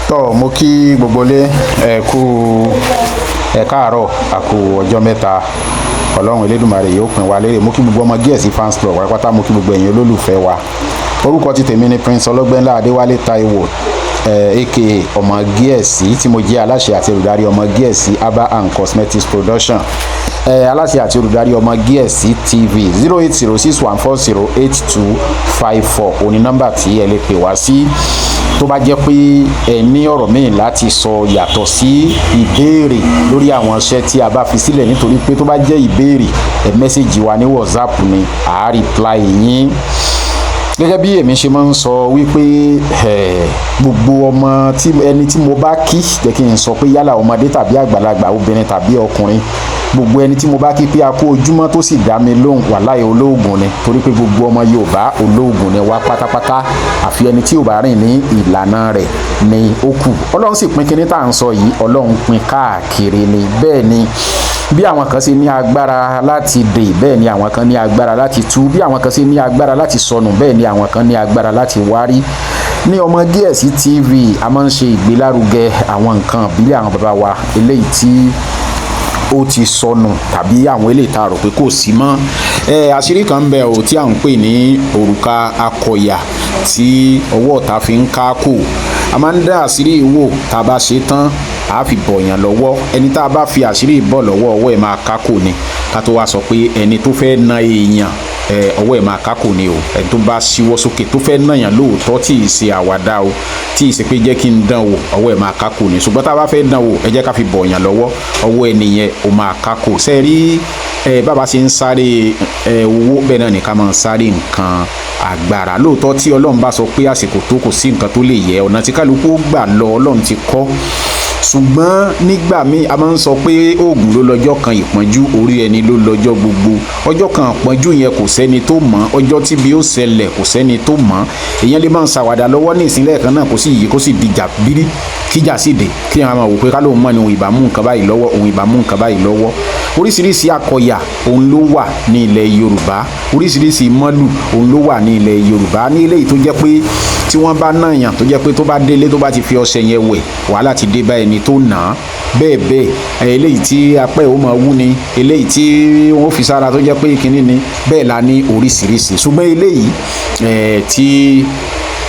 tó mo kí gbogbo lé ẹ kú ẹ káàárọ̀ àkú ọjọ́ mẹ́ta ọlọ́run elédùmarè yóò pín wa lérè mo kí gbogbo ọmọ gíẹ̀sì fans club pátápátá mo kí gbogbo ẹ̀yin olólùfẹ́ wa orúkọ ti tèmi ni Prince Ọlọ́gbẹ́nlá Adéwálé Táíwò aka ọmọ gíẹ̀sì tí mo jẹ́ aláṣẹ àti olùdarí ọmọ gíẹ̀sì Aba and Cosmetics Production aláṣẹ àti olùdarí ọmọ gíẹ̀sì TV 08061408254 òní nọ́mbà tí ẹ lè pè wá sí tó bá jẹ́ pé ẹ ní ọ̀rọ̀ míì láti sọ yàtọ̀ sí ìbéèrè lórí àwọn iṣẹ́ tí a bá fi sílẹ̀ nítorí pé tó bá jẹ́ ìbéèrè ẹ mẹ́sẹ̀gì wa ní WhatsApp ni a reply yín gẹ́gẹ́ bí èmi ṣe máa ń sọ wípé gbogbo ọmọ ẹni tí mo bá kí jẹ́ kí n sọ pé yálà ọmọdé tàbí àgbàlagbà obìnrin tàbí ọkùnrin gbogbo ẹni tí mo bá kí pé a kú ojúmọ́ tó sì dá mi lóhùn wàláhì olóògùn ni torí pé gbogbo ọmọ Yorùbá olóògùn ni wá pátápátá àfi ẹni tí ò bá rìn ní ìlànà rẹ̀ ni ó kù Ọlọ́run sì pín kíní tá à ń sọ yìí Ọlọ́run pín káàkiri ni bẹ́ẹ̀ ni bí àwọn kan ṣe ní agbára láti dè bẹ́ẹ̀ ni àwọn kan ní agbára láti tú bí àwọn kan ṣe ní agbára láti sọnù bẹ́ẹ̀ ni àwọn kan ní agbára láti wárí ní ọmọ gíẹ̀sì TV a máa ń ṣe ìgbélárugẹ àwọn nǹkan ìbílẹ̀ àwọn bàbá wa eléyìí tí ó ti sọnù tàbí àwọn eléyìí tá a rò pé kò sí mọ́ àṣírí kan ń bẹ ò tí à ń pè ní òrùka Akoya tí ọwọ́ ọ̀tá fi ń Kako a máa ń dá àṣírí wò tá a bá ṣe tán a fi bọ̀yàn lọ́wọ́ ẹni tá a bá fi àṣírí bọ̀ lọ́wọ́ ọwọ́ ẹ̀ máa Kako ni ká tó wá sọ pé ẹni tó fẹ́ na èèyàn ọwọ́ ẹ̀ máa Kako ni o ẹni tó bá ṣíwọ́ sókè tó fẹ́ nàyàn lóòótọ́ tí ì ṣe àwàdà o tí ì ṣe pé jẹ́ kí n dán wò ọwọ́ ẹ̀ máa Kako ni ṣùgbọ́n tá a bá fẹ́ dán wò ẹ jẹ́ ká fi bọ̀yàn lọ́wọ́ ọwọ́ ẹni yẹn ó máa Kako ṣe rí bàbá ṣe ń sáré owó bẹ́ẹ̀ náà nìkan máa ń sáré nǹkan agbára lóòótọ́ tí Ọlọ́run bá sọ pé àsìkò tó kò sí nǹkan tó lè yẹ ọ̀nà tí kálukú gbà lọ Ọlọ́run ti kọ́ ṣùgbọ́n nígbà míì a máa ń sọ pé oògùn ló lọ́jọ́ kan ìpọ́njú orí ẹni ló lọ́jọ́ gbogbo ọjọ́ kan ìpọ́njú yẹn kò sẹ́ni tó mọ̀ ọjọ́ tí bí ó ṣẹlẹ̀ kò sẹ́ni tó mọ̀ èèyàn lè máa ń ṣàwàdà lọ́wọ́ ní ìsìnlẹ̀ kan náà kó sì yí kó sì dìjà bírí kíjà sì dé kí àwọn máa wò pé ká lóun mọ̀ ní òun ìbámu nǹkan báyìí lọ́wọ́ òun ìbámu nǹkan báyìí lọ́wọ́ oríṣiríṣi Akoya òun ló wà ní ilẹ̀ Yorùbá oríṣiríṣi mọ́lù òun ló wà ní ilẹ̀ Yorùbá ní eléyìí tó jẹ́ pé tí wọ́n bá náyàn tó jẹ́ pé tó bá délé tó bá ti fi ọṣẹ yẹn wẹ̀ wàhálà ti dé bá ẹni tó nà á bẹ́ẹ̀ bẹ́ẹ̀ eléyìí tí apẹ́ ò máa wú ni eléyìí tí wọ́n fi sára tó jẹ́ pé kínní ni bẹ́ẹ̀ la ní oríṣiríṣi ṣùgbọ́n eléyìí tí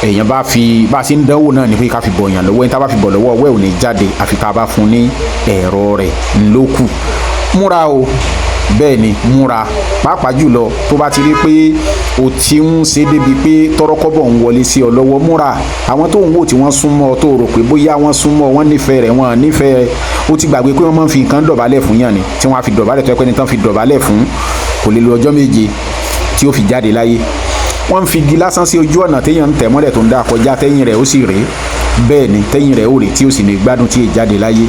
èèyàn bá fi bá a ti ń dánwò náà ni pé ká fi bọ̀ èèyàn lọ́wọ́ ẹni tá a bá fi bọ̀ lọ́wọ́ ọwọ́ ẹ̀ ò ní jáde àfi tá a bá fún ní ẹ̀rọ rẹ̀ ńlọ́kù múra o bẹ́ẹ̀ ni múra pàápàá jùlọ tó bá ti rí pé o ti ń ṣe débi pé tọrọkọ́bọ̀ ń wọlé sí ọ lọ́wọ́ múra àwọn tó ń wò tí wọ́n súnmọ́ tó rò pé bóyá wọ́n súnmọ́ wọ́n nífẹ̀ẹ́ rẹ̀ wọ́n nífẹ̀ẹ́ ó ti gbàgbé pé wọ́n máa ń fi nǹkan dọ̀bálẹ̀ fún yàn ni tí wọ́n á fi dọ̀bálẹ̀ tó ẹ pé ní tán fi dọ̀bálẹ̀ fún kò lè lo ọjọ́ méje tí ó fi jáde láyé wọ́n ń fi igi lásán sí ojú ọ̀nà téèyàn ń tẹ̀ mọ́lẹ̀ tó ń dá kọjá tẹ́yìn rẹ̀ ó sì rèé bẹ́ẹ̀ ni tẹ́yìn rẹ̀ ó rèé tí ó sì ní gbádùn tí èè jáde láyé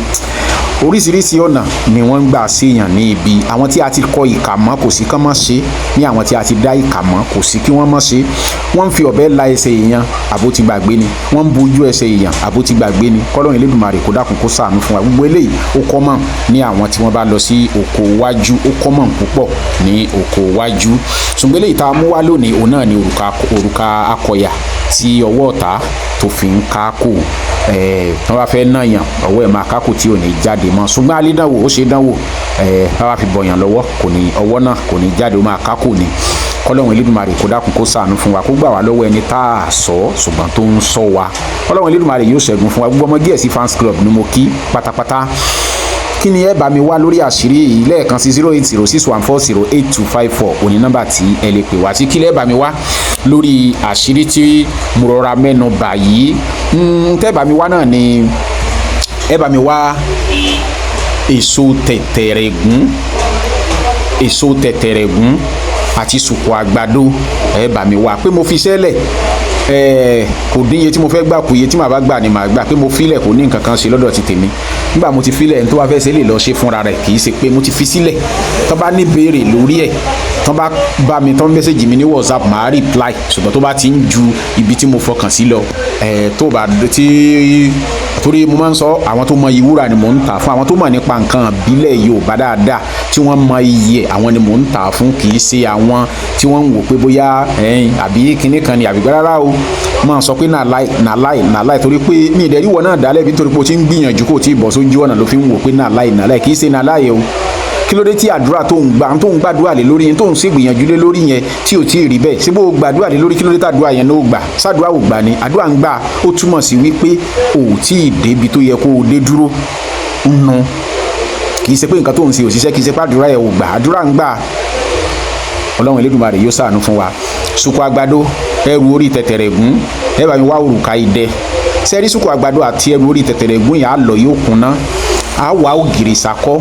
oríṣiríṣi ọ̀nà ni wọ́n ń gbà séèyàn ní ibi àwọn tí a ti kọ ìkà mọ́ kò sí kán mọ́ ṣe ní àwọn tí a ti dá ìkà mọ́ kò sí kí wọ́n mọ́ ṣe wọ́n ń fi ọ̀bẹ la ẹsẹ̀ èèyàn àbó ti gbàgbé ni wọ́n ń bojú ẹsẹ̀ èèyàn àbó ti gbàgbé ni kọ́lọ́run Elédùmarè kó dákun kó ṣàánú fún wa gbogbo eléyìí ó kọ́mọ̀ ní àwọn tí wọ́n bá lọ sí oko wájú ó kọ́mọ̀ púpọ̀ ní oko wájú ṣùgbọ́n eléyìí tá a mú wá lónìí òun náà ni òrùka Akoya tí ọwọ́ ọ̀tá tó fi ń Kako wọ́n bá fẹ́ náyàn ọwọ́ ẹ̀ máa Kako tí ò ní jáde mọ́ ṣùgbọ́n alẹ́ dánwò ó ṣe dánwò wọ́n bá fi bọ̀yàn lọ́wọ́ kò ní ọwọ́ náà kò ní jáde ó máa Kako ni kọ́lọ́run Elédùmarè kó dákun kó ṣàánú fún wa kó gbà wá lọ́wọ́ ẹni tá a sọ ṣùgbọ́n tó ń sọ wa kọ́lọ́run Elédùmarè yóò ṣẹ́gun fún wa gbogbo ọmọ gíẹ̀sì fans club ni mo kí pátápátá kí ni ẹ bá mi wá lórí àṣírí yìí lẹ́ẹ̀kan sí 08061408254 òní nọ́mbà tí ẹ lè pè wá sí kí lẹ́ẹ̀ bá mi wá lórí àṣírí tí mo rọra mẹ́nu bà yìí tẹ́ bá mi wá náà ni ẹ bá mi wá èso tẹ̀tẹ̀rẹ̀gún àti sùkò àgbàdo ẹ bá mi wá pé mo fi sẹ́lẹ̀ kò dín iye tí mo fẹ́ gbà kú iye tí màá bá gbà ni màá gbà pé mo filẹ̀ kò ní nǹkan kan ṣe lọ́dọ̀ ti tèmi nígbà mo ti filẹ̀ ẹni tó bá fẹ́ ṣe lè lọ ṣe fúnra rẹ̀ kì í ṣe pé mo ti fi sílẹ̀ tó bá ní béèrè lórí ẹ̀ tó bá bá mi tó ń mẹ́sẹ̀jì mi ní WhatsApp màá reply ṣùgbọ́n tó bá ti ń ju ibi tí mo fọkàn sí lọ tó bá tí torí mo máa ń sọ àwọn tó mọ ìwúrà ni mò ń tà fún, àwọn tó mọ̀ nípa nǹkan ìbílẹ̀ Yorùbá dáadáa tí wọ́n mọ iye àwọn ni mò ń tà fún, kì í ṣe àwọn tí wọ́n ń wò pé bóyá àbí kinní kan ni àbí rárá o. Máa sọ pé nà láì torí pé mi ìdẹ̀rí wọ náà dálẹ̀ bí nítorí pé o ti ń gbìyànjú kó o ti bọ̀ sójú ọ̀nà ló fi ń wò pé nà láì kì í ṣe nà láì o. Kí ló dé tí àdúrà tó ń gbàdúrà lé lórí yẹn tó ń ṣègbìyànjú lé lórí yẹn tí ò tí ì rí bẹ́ẹ̀ ṣé bó gbàdúrà lé lórí, kí ló dé tàdúrà yẹn ló gbà, sàdúrà ò gbà ni, àdúrà ń gbà, ó túmọ̀ sí wípé ò tí ì débi tó yẹ kó o dé dúró ń nu. Kì í ṣe pé nǹkan tó ń ṣe òṣìṣẹ́, kì í ṣe pé àdúrà yẹn ò gbà, àdúrà ń gbà. Ọlọ́run Elédùmarè yóò ṣàánú fún wa. Ṣùkú àgbàdo, ẹrù orí tẹ̀tẹ̀rẹ̀gún, ẹ bá mi wá òrùka idẹ. Sẹ́rí ṣùkú àgbàdo àti ẹrù orí tẹ̀tẹ̀rẹ̀gún yẹn á lọ yóò kúnná, á wá ògìrì sakọ́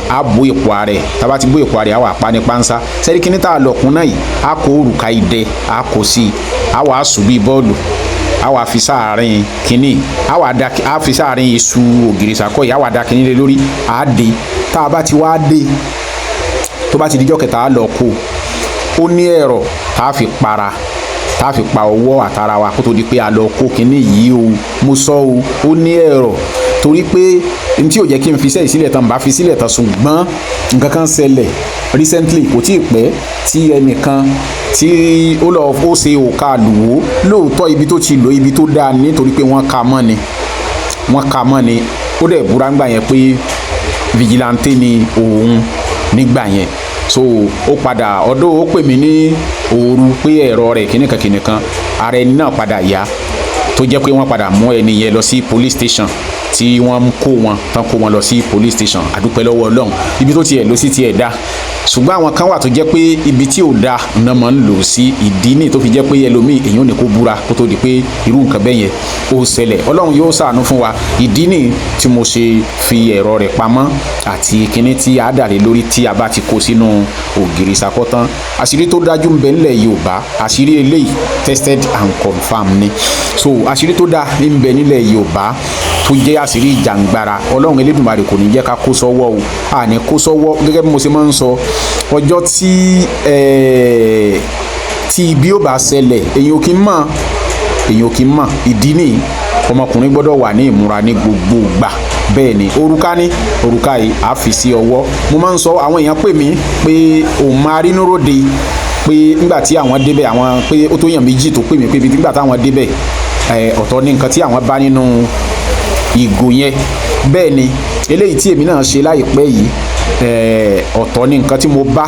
a bó èpo ààrẹ, tába ti bó èpo ààrẹ a wà pa ní pánsá. Sẹ́rí kíní tá a lọ kún náà yìí a kó òrùka idẹ a kó sí i, a wà sùn bí bọ́ọ̀lù, a wà fi sáàárín kíní, a fi sáàárín iṣu ògìrì sakọ́ yìí, a wà da kíní lé lórí, a dé. Tá a bá ti wá dé, tó bá ti dijọ́ kẹta a lọ kó, ó ní ẹ̀rọ tá a fi para, tá a fi pa ọwọ́ àtara wa kó tó di pé a lọ kó kíní yìí o. Mo sọ o, ó ní ẹ̀rọ torí pé n tí ò jẹ́ kí n fi sẹ́yìn sílẹ̀ tán bá fi sílẹ̀ tán, ṣùgbọ́n nǹkan kan ṣẹlẹ̀ recently kò tí ì pẹ́ tí ẹnìkan tí ó ṣe òkà lùwó lóòótọ́ ibi tó ti lò ibi tó dáa nítorí pé wọ́n ka mọ́ ni ó dẹ̀ búra ńgbà yẹn pé vigilante ni òun nígbà yẹn. So ó padà ọdún ó pè mí ní òru pé ẹ̀rọ rẹ̀ kìnìkan ara ẹni náà padà yá tó jẹ́ pé wọ́n padà mú ẹni yẹn lọ sí police station tí wọ́n kó wọn lọ sí police station. Àdúpẹ́ lọ́wọ́ Ọlọ́run, ibi tó tiẹ̀ lọ sí tiẹ̀ dá, ṣùgbọ́n àwọn kan wà tó jẹ́ pé ibi tí ò da náà máa ń lò sí. Ìdí ní tó fi jẹ́ pé ẹlòmíì èèyàn ò ní kó búra kó tó di pé irú nǹkan bẹ́ẹ̀ yẹn ó ṣẹlẹ̀. Ọlọ́run yóò ṣàánú fún wa. Ìdí ní tí mo ṣe fi ẹ̀rọ rẹ̀ pamọ́ àti kíní tí a dà lé lórí tí a bá ti kó sínú ògiri sakọ́tán. Àṣírí tó dájú ń bẹ nílẹ̀ Yorùbá, àṣírí eléyìí tested and confirmed ni. So àṣírí tó dá ń bẹ nílẹ̀ Yorùbá tó jẹ́ àṣírí ìjàngbara. Ọlọ́run Elédùmarè kò ní jẹ́ ká kó sọ́wọ́ o, àní kó sọ́wọ́. Gẹ́gẹ́ bí mo ṣe máa ń sọ, ọjọ́ tí ibi ó bá ṣẹlẹ̀ èyàn ò kí ń mọ̀. Ìdí nìyí ọmọkùnrin gbọ́dọ̀ wà ní ìmúra ní gbogbo ìgbà. Bẹ́ẹ̀ ni òrùka yìí á fi sí ọwọ́. Mo máa ń sọ, àwọn èèyàn pè mí pé òun máa rí núròde pé nígbà tí àwọn débẹ̀, àwọn pé ó tó yàn méjì tó pè mí pé nígbà táwọn débẹ̀ ọ̀tọ̀ ní nǹkan tí àwọn bá nínú ìgò yẹn. Bẹ́ẹ̀ ni eléyìí tí èmi náà ṣe láìpẹ́ yìí ọ̀tọ̀ ní nǹkan tí mo bá.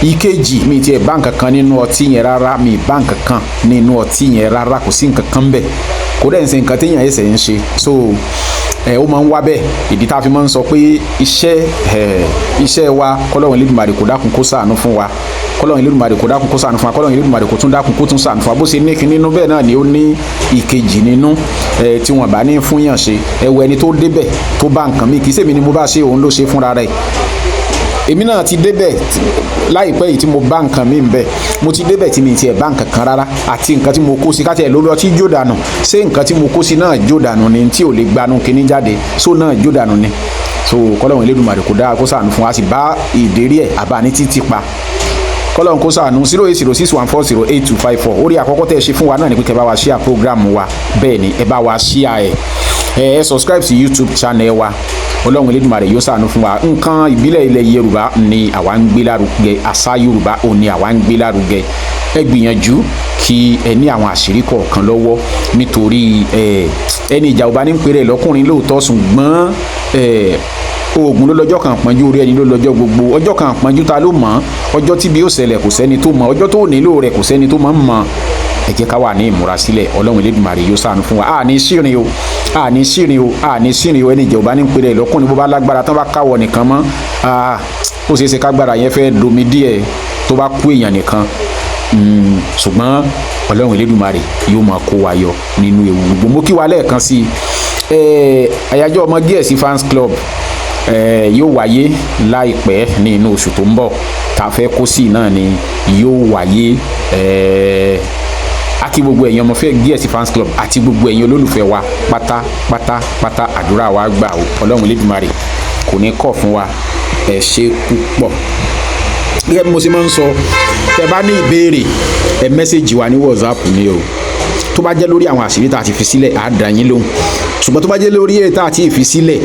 Ìkejì mi tiẹ̀ bá nǹkan kan nínú ọtí yẹn rárá, mi bá nǹkan kan nínú ọtí yẹn rárá, kò sí nǹkan kan bẹ́ẹ̀, kò dẹ̀ ń ṣe nǹkan téèyàn ẹsẹ̀ ń ṣe. So ó máa ń wá bẹ́ẹ̀. Ìdí tá a fi máa ń sọ pé iṣẹ́ wa kọ́lọ́run Elédùmarè kó dákun kó ṣàánú fún wa, kọ́lọ́run Elédùmarè kó dákun kó ṣàánú fún wa, kọ́lọ́run Elédùmarè kó tún dákun kó tún ṣàánú fún wa. Bó ṣe ní kíní nínú bẹ́ẹ̀ náà ni ó ní ìkejì nínú tí wọ́n bá ní fún yàn ṣe. Ẹni tó débẹ̀ tó bá nǹkan mi, kì í ṣèmi ni mo bá ṣe, òun ló ṣe fúnra rẹ̀. Èmi náà ti débẹ̀ láìpẹ́ yìí tí mo bá nǹkan mi ń bẹ̀, mo ti débẹ̀ tí mi tiẹ̀ bá nǹkan kan rárá, àti nǹkan tí mo kó sí káàtì ẹ̀ lórí ọtí jó dànù. Ṣé nǹkan tí mo kó sí náà jó dànù ni tí ò lè gbanú kíní jáde? So náà jó dànù ni. So kọ́lọ́run Elédùmarè kó dáa kó ṣàánú fún wa, sì bá ìdérí ẹ̀ àbá ní títí pa. Kọ́lọ́run kó ṣàánú. 08061408254 orí àkọ́kọ́ tẹ́ ẹ ṣe fún wa náà ni pé kẹ́ bá wa share program wa. Bẹ́ẹ̀ ni ẹ bá wa share ẹ subscribe sí YouTube channel wa. Ọlọ́run Elédùmarè yóò ṣàánú fún wa. Nǹkan ìbílẹ̀ ilẹ̀ Yorùbá ni àwa ń gbé lárugẹ, àṣà Yorùbá ò ní àwa ń gbé lárugẹ. Ẹ gbìyànjú kí ẹ ní àwọn àṣírí kọ̀ọ̀kan lọ́wọ́, nítorí ẹni ìjà ò bá ní pèrè lọ́kùnrin lóòótọ́, ṣùgbọ́n oògùn ló lọ́jọ́ kan pọ́njú, orí ẹni ló lọ́jọ́ gbogbo. Ọjọ́ kan pọ́njú ta ló mọ̀? Ọjọ́ tí bí ó ṣẹlẹ̀ kò sẹ́ni tó mọ̀, ọjọ́ tó nílò rẹ̀ kò sẹ́ni tó mọ̀. Ẹ jẹ́ ká wà ní ìmúra sílẹ̀. Ọlọ́run Elédùmarè yóò ṣàánú fún wa. àní ṣìrìn o ẹni ìjà ò bá ní pèrè lọ́kùnrin bó bá lágbára tán bá káwọ́ nìkan mọ́, ó ṣeé ṣe kágbára yẹn fẹ́ domi díẹ̀ tó bá kú èèyàn nìkan. Ṣùgbọ́n Ọlọ́run Elédùmarè yóò máa kó wa yọ nínú ewu gbogbo. Mo kí wa lẹ́ẹ̀kan sí àyájọ́ ọmọ Gẹ̀ẹ́sì fans club yóò wáyé láìpẹ́ ní inú oṣù tó ń bọ̀. Tá a fẹ́ kó sí náà ni yóò wáyé. Akí gbogbo ẹ̀yin ọmọ Gẹ̀ẹ́sì fans club àti gbogbo ẹ̀yin olólùfẹ́ wa pátápátá àdúrà wa gbà o. Ọlọ́run Elédùmarè kò ní kọ̀ fún wa. Ẹ ṣé púpọ̀. Gẹ́gẹ́ bí mo ṣe máa ń sọ, tẹ́ bá ní ìbéèrè ẹ mẹ́sẹ̀jì wa ní WhatsApp ni o. tó bá jẹ́ lórí àwọn àṣírí tá a ti fi sílẹ̀ á dá yín lóhùn ṣùgbọ́n tó bá jẹ́ lórí èyí tá a ti fi sílẹ̀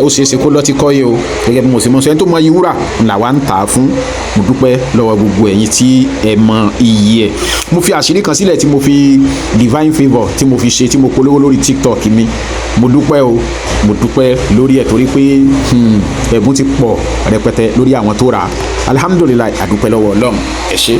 ó ṣeé ṣe kó lọ́ọ́ ti kọ́ yé o gẹ́gẹ́ bí mo ṣe mọ̀ sọ ẹni tó mọ iye wúrà làwa ń tà á fún mo dúpẹ́ lọ́wọ́ gbogbo ẹ̀yin tí ẹ mọ iye ẹ̀ mo fi àṣírí kan sílẹ̀ tí mo fi divine favour tí mo fi ṣe tí mo polówó lórí TikTok mi mo dúpẹ́ o mo dúpẹ́ lórí ẹ̀ torí pé ẹ̀bùn ti pọ̀ rẹpẹtẹ lórí àwọn tó rà alhamdulilayi àdúpẹ́ lọ́wọ́ Ọlọ́run ẹ ṣé.